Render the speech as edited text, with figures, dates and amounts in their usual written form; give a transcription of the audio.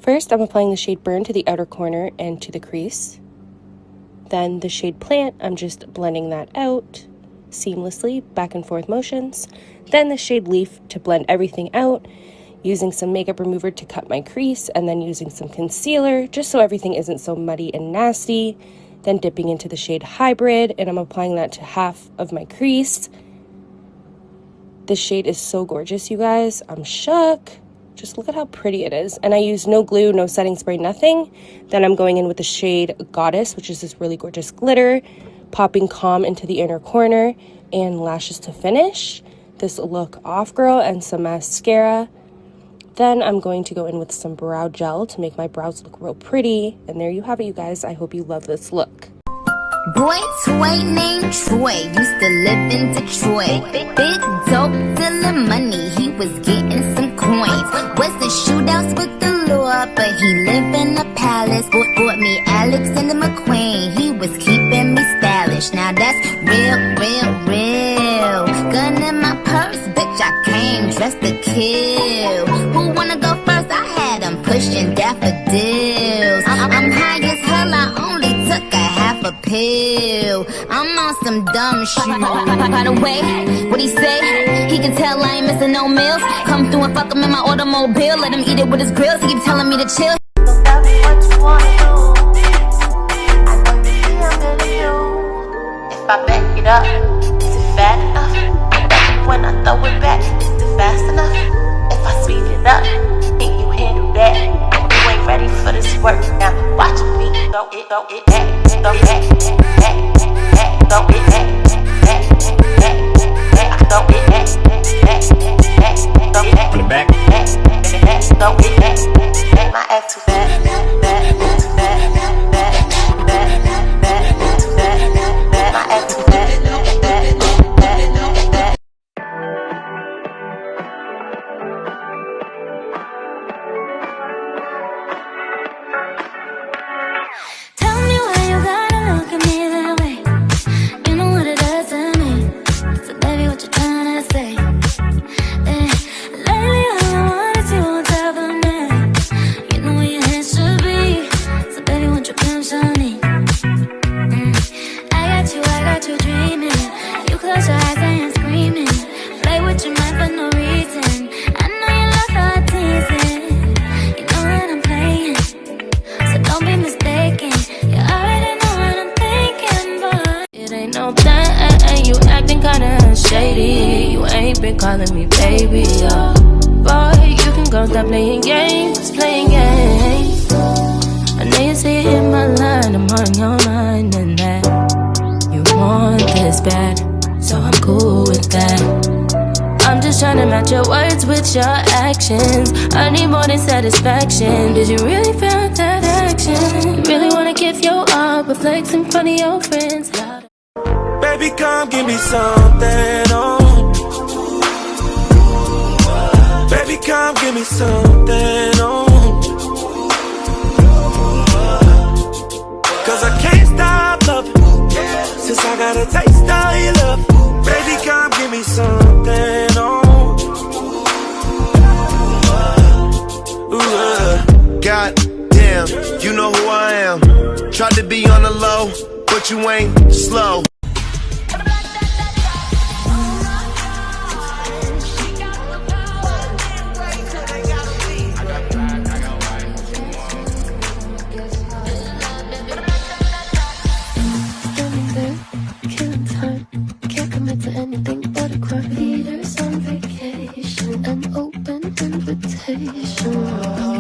First, I'm applying the shade Burn to the outer corner and to the crease. Then the shade Plant, I'm just blending that out seamlessly, back and forth motions. Then the shade Leaf to blend everything out, using some makeup remover to cut my crease, and then using some concealer just so everything isn't so muddy and nasty. Then dipping into the shade Hybrid, and I'm applying that to half of my crease. This shade is so gorgeous, you guys. I'm shook. Just look at how pretty it is. And I use no glue, no setting spray, nothing. Then I'm going in with the shade Goddess, which is this really gorgeous glitter, popping Calm into the inner corner, and lashes to finish. This look off, girl, and some mascara. Then I'm going to go in with some brow gel to make my brows look real pretty. And there you have it, you guys. I hope you love this look. Boy toy named Troy used to live in Detroit. Big dope dealing money, he was getting some coins. Was the shootouts with the law, but he lived in a palace. Bought me Alexander McQueen, he was keeping me stylish. Now that's real, real, real. Gun in my purse, bitch, I came dressed to kill. Who wanna go first? I had him pushing daffodils. I'm high as hell, I only took a half a pill. I'm on some dumb shit. By the way, what he say? He can tell I ain't missing no meals. Come through and fuck him in my automobile. Let him eat it with his grills. He keep telling me to chill. Tell me what you wanna do. I know you see I'm into you. If I back it up, is it fat enough? When I throw it back, is it fast enough? If I speed it up, think you handle that? You ain't ready for this work now. Watch me throw it back, throw it back, throw it back, throw it back, throw it back, Put it back. throw it back. My ass too fat, too fat, too fat. My ass too fat, Tell me why you gotta look at me that way. You know what it does to me. So baby, what you trying to say? Lately all I want is you on top of me. You know where your hands should be. So baby, won't you come show me? I got you dreaming. You close your eyes and you're screaming. Play with your mind for no reason. I know you love how I tease it. You know that I'm playing, so don't be mistaken. You already know what I'm thinking, but it ain't no thing. You acting kinda shady. You ain't been calling me baby, boy, you can go stop playing games, playing games. I know you see it in my line, I'm on your mind, and that you want this bad, so I'm cool with that. I'm just trying to match your words with your actions. I need more than satisfaction. Did you really feel that action? You really wanna give your all, but flex in front of your friends. Baby, come give me something, oh. Baby, come give me something, oh. Cause I can't stop loving, since I got a taste of your love. Baby, come give me something, oh. God damn, you know who I am. Tried to be on the low, but you ain't slow. Killing time, can't commit to anything but a crowd. Leaders on vacation, an open invitation.